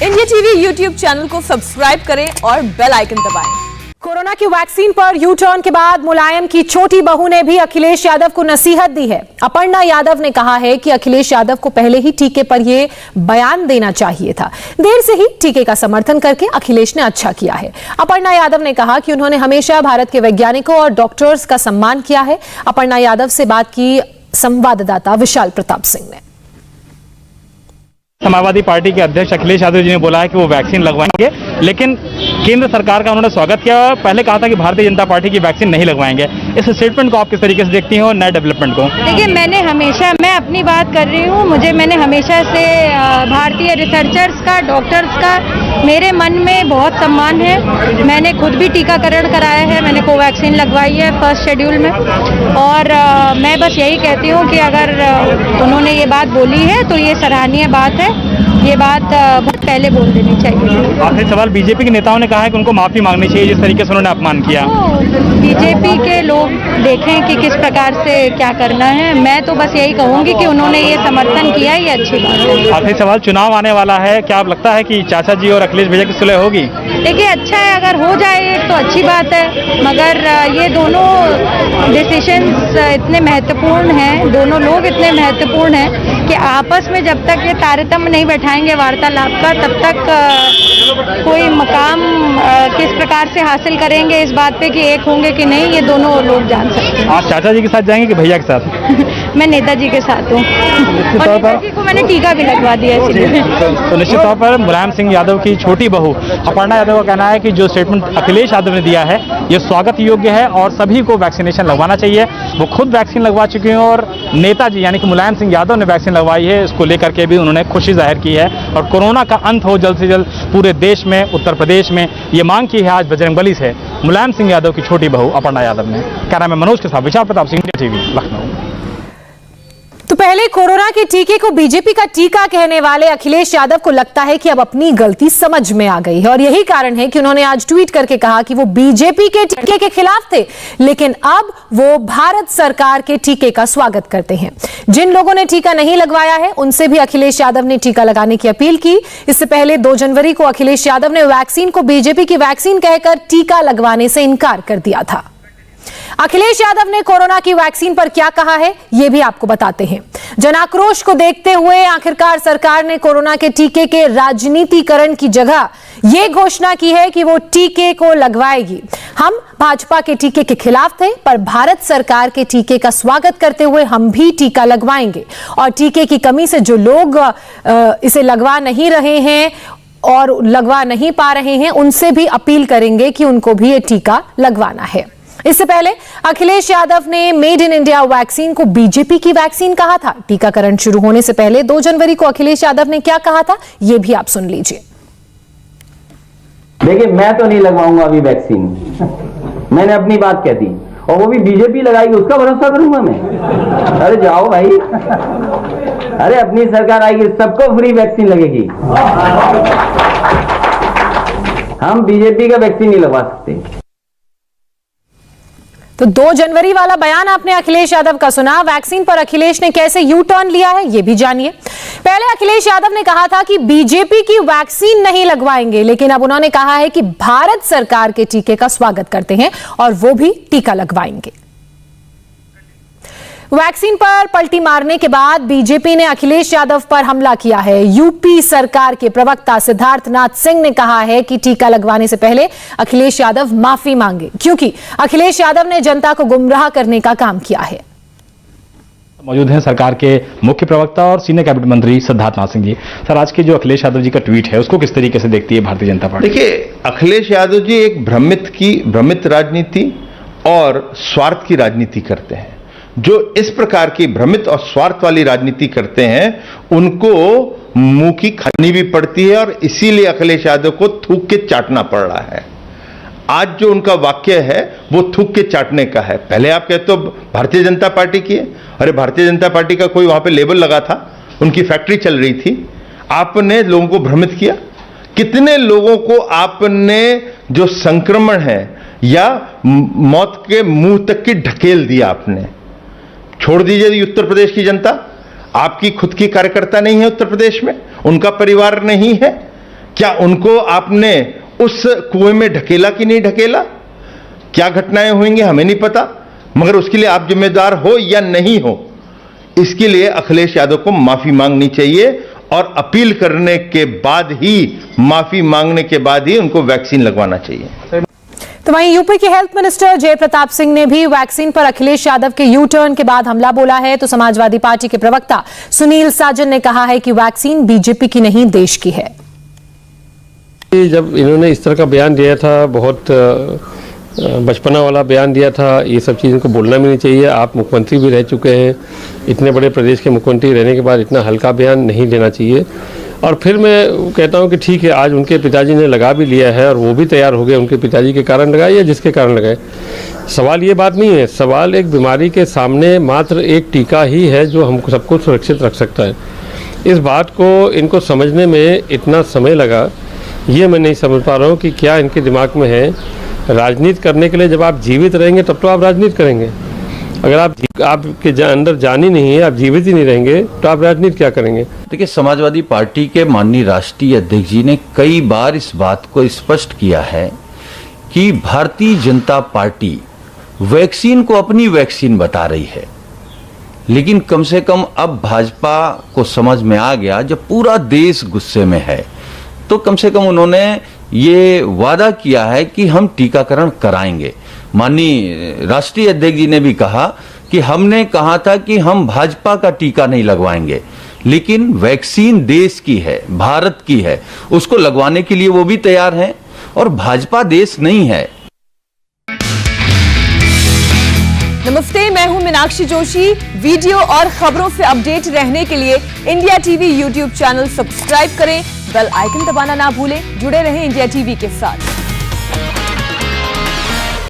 India TV YouTube channel को subscribe करें और बेल आइकन दबाएं। कोरोना की वैक्सीन पर यू टर्न के बाद मुलायम की छोटी बहू ने भी अखिलेश यादव को नसीहत दी है। अपर्णा यादव ने कहा है कि अखिलेश यादव को पहले ही टीके पर यह बयान देना चाहिए था। देर से ही टीके का समर्थन करके अखिलेश ने अच्छा किया है। अपर्णा यादव ने कहा कि उन्होंने हमेशा भारत के वैज्ञानिकों और डॉक्टर्स का सम्मान किया है। अपर्णा यादव से बात की संवाददाता विशाल प्रताप सिंह ने। समाजवादी पार्टी के अध्यक्ष अखिलेश यादव जी ने बोला है कि वो वैक्सीन लगवाएंगे, लेकिन केंद्र सरकार का उन्होंने स्वागत किया। पहले कहा था कि भारतीय जनता पार्टी की वैक्सीन नहीं लगवाएंगे। इस स्टेटमेंट को आप किस तरीके से देखती हैं और नए डेवलपमेंट को? देखिए, मैं अपनी बात कर रही हूँ। मैंने हमेशा से भारतीय रिसर्चर्स का, डॉक्टर्स का मेरे मन में बहुत सम्मान है। मैंने खुद भी टीकाकरण कराया है, मैंने कोवैक्सीन लगवाई है फर्स्ट शेड्यूल में। और मैं बस यही कहती हूँ कि अगर उन्होंने ये बात बोली है तो ये सराहनीय बात है। ये बात बहुत पहले बोल देनी चाहिए। आखिरी सवाल, बीजेपी के नेताओं ने कहा है कि उनको माफी मांगनी चाहिए जिस तरीके से उन्होंने अपमान किया। बीजेपी के लोग देखें कि किस प्रकार से क्या करना है। मैं तो बस यही कहूंगी कि उन्होंने ये समर्थन किया, ये अच्छी बात है। आखिरी सवाल, चुनाव आने वाला है, क्या आप लगता है कि चाचा जी और अखिलेश भैया की सुलह होगी? देखिए, अच्छा है, अगर हो जाए तो अच्छी बात है, मगर ये दोनों डिसीजंस इतने महत्वपूर्ण हैं, दोनों लोग इतने महत्वपूर्ण हैं कि आपस में जब तक ये तारतम्य नहीं बैठाएंगे वार्तालाप का, तब तक कोई मकाम किस प्रकार से हासिल करेंगे इस बात पे कि एक होंगे कि नहीं, ये दोनों लोग जान सकते हैं। आप चाचा जी के साथ जाएंगे कि भैया के साथ? मैं नेताजी के साथ हूँ और नेताजी को मैंने टीका भी लगवा दिया इसलिए। तो निश्चित तौर पर मुलायम सिंह यादव की छोटी बहू अपर्णा यादव का कहना है कि जो स्टेटमेंट अखिलेश यादव ने दिया है ये स्वागत योग्य है और सभी को वैक्सीनेशन लगवाना चाहिए। वो खुद वैक्सीन लगवा चुके हैं और नेताजी यानी कि मुलायम सिंह यादव ने वैक्सीन लगवाई है। इसको लेकर के भी उन्होंने खुशी जाहिर की है और कोरोना का अंत हो जल्द से जल्द पूरे देश में, उत्तर प्रदेश में, ये मांग की है आज बजरंगबली से मुलायम सिंह यादव की छोटी बहू अपर्णा यादव ने। क्या नाम है? मनोज के साथ विशाल प्रताप सिंह, इंडिया टीवी, लखनऊ। तो पहले कोरोना के टीके को बीजेपी का टीका कहने वाले अखिलेश यादव को लगता है कि अब अपनी गलती समझ में आ गई है और यही कारण है कि उन्होंने आज ट्वीट करके कहा कि वो बीजेपी के टीके के खिलाफ थे, लेकिन अब वो भारत सरकार के टीके का स्वागत करते हैं। जिन लोगों ने टीका नहीं लगवाया है उनसे भी अखिलेश यादव ने टीका लगाने की अपील की। इससे पहले 2 जनवरी को अखिलेश यादव ने वैक्सीन को बीजेपी की वैक्सीन कहकर टीका लगवाने से इनकार कर दिया था। अखिलेश यादव ने कोरोना की वैक्सीन पर क्या कहा है ये भी आपको बताते हैं। जनाक्रोश को देखते हुए आखिरकार सरकार ने कोरोना के टीके के राजनीतिकरण की जगह यह घोषणा की है कि वो टीके को लगवाएगी। हम भाजपा के टीके के खिलाफ थे, पर भारत सरकार के टीके का स्वागत करते हुए हम भी टीका लगवाएंगे और टीके की कमी से जो लोग इसे लगवा नहीं रहे हैं और लगवा नहीं पा रहे हैं उनसे भी अपील करेंगे कि उनको भी ये टीका लगवाना है। इससे पहले अखिलेश यादव ने मेड इन इंडिया वैक्सीन को बीजेपी की वैक्सीन कहा था। टीकाकरण शुरू होने से पहले 2 जनवरी को अखिलेश यादव ने क्या कहा था यह भी आप सुन लीजिए। देखिए, मैं तो नहीं लगवाऊंगा अभी वैक्सीन, मैंने अपनी बात कह दी और वो भी बीजेपी लगाएगी उसका भरोसा करूंगा मैं? अरे जाओ भाई, अरे अपनी सरकार आएगी सबको फ्री वैक्सीन लगेगी। हम बीजेपी का वैक्सीन नहीं लगवा सकते। तो 2 जनवरी वाला बयान आपने अखिलेश यादव का सुना। वैक्सीन पर अखिलेश ने कैसे यू टर्न लिया है ये भी जानिए। पहले अखिलेश यादव ने कहा था कि बीजेपी की वैक्सीन नहीं लगवाएंगे, लेकिन अब उन्होंने कहा है कि भारत सरकार के टीके का स्वागत करते हैं और वो भी टीका लगवाएंगे। वैक्सीन पर पलटी मारने के बाद बीजेपी ने अखिलेश यादव पर हमला किया है। यूपी सरकार के प्रवक्ता सिद्धार्थनाथ सिंह ने कहा है कि टीका लगवाने से पहले अखिलेश यादव माफी मांगे, क्योंकि अखिलेश यादव ने जनता को गुमराह करने का काम किया है। मौजूद हैं सरकार के मुख्य प्रवक्ता और सीनियर कैबिनेट मंत्री सिद्धार्थनाथ सिंह जी। सर, आज के जो अखिलेश यादव जी का ट्वीट है उसको किस तरीके से देखती है भारतीय जनता पार्टी? देखिए, अखिलेश यादव जी एक भ्रमित राजनीति और स्वार्थ की राजनीति करते हैं। जो इस प्रकार की भ्रमित और स्वार्थ वाली राजनीति करते हैं उनको मुंह की खानी भी पड़ती है और इसीलिए अखिलेश यादव को थूक के चाटना पड़ रहा है। आज जो उनका वाक्य है वो थूक के चाटने का है। पहले आप कहते हो भारतीय जनता पार्टी की है, अरे भारतीय जनता पार्टी का कोई वहां पे लेबल लगा था, उनकी फैक्ट्री चल रही थी, आपने लोगों को भ्रमित किया। कितने लोगों को आपने जो संक्रमण है या मौत के मुंह तक की ढकेल दिया आपने। छोड़ दीजिए उत्तर प्रदेश की जनता, आपकी खुद की कार्यकर्ता नहीं है उत्तर प्रदेश में, उनका परिवार नहीं है, क्या उनको आपने उस कुएं में ढकेला कि नहीं ढकेला? क्या घटनाएं होंगी हमें नहीं पता, मगर उसके लिए आप जिम्मेदार हो या नहीं हो, इसके लिए अखिलेश यादव को माफी मांगनी चाहिए और अपील करने के बाद ही, माफी मांगने के बाद ही उनको वैक्सीन लगवाना चाहिए। तो वहीं यूपी के हेल्थ मिनिस्टर जय प्रताप सिंह ने भी वैक्सीन पर अखिलेश यादव के यू टर्न के बाद हमला बोला है। तो समाजवादी पार्टी के प्रवक्ता सुनील साजन ने कहा है कि वैक्सीन बीजेपी की नहीं, देश की है। जब इन्होंने इस तरह का बयान दिया था, बहुत बचपना वाला बयान दिया था, ये सब चीज़ इनको बोलना भी नहीं चाहिए। आप मुख्यमंत्री भी रह चुके हैं, इतने बड़े प्रदेश के मुख्यमंत्री रहने के बाद इतना हल्का बयान नहीं देना चाहिए। और फिर मैं कहता हूं कि ठीक है, आज उनके पिताजी ने लगा भी लिया है और वो भी तैयार हो गए, उनके पिताजी के कारण लगाए या जिसके कारण लगाए। सवाल ये बात नहीं है, सवाल एक बीमारी के सामने मात्र एक टीका ही है जो हमको सबको सुरक्षित रख सकता है। इस बात को इनको समझने में इतना समय लगा, ये मैं नहीं समझ पा रहा हूँ कि क्या इनके दिमाग में है। राजनीति करने के लिए जब आप जीवित रहेंगे तब तो आप राजनीति करेंगे, अगर आपके अंदर जान ही नहीं है, आप जीवित ही नहीं रहेंगे, तो आप राजनीति क्या करेंगे। देखिए, समाजवादी पार्टी के माननीय राष्ट्रीय अध्यक्ष जी ने कई बार इस बात को स्पष्ट किया है कि भारतीय जनता पार्टी वैक्सीन को अपनी वैक्सीन बता रही है, लेकिन कम से कम अब भाजपा को समझ में आ गया, जब पूरा देश गुस्से में है, तो कम से कम उन्होंने ये वादा किया है कि हम टीकाकरण कराएंगे। माननीय राष्ट्रीय अध्यक्ष जी ने भी कहा कि हमने कहा था कि हम भाजपा का टीका नहीं लगवाएंगे, लेकिन वैक्सीन देश की है, भारत की है, उसको लगवाने के लिए वो भी तैयार हैं, और भाजपा देश नहीं है। नमस्ते, मैं हूं मीनाक्षी जोशी। वीडियो और खबरों से अपडेट रहने के लिए India TV YouTube channel subscribe करें, बेल आइकन दबाना ना भूलें। जुड़े रहें इंडिया टीवी के साथ।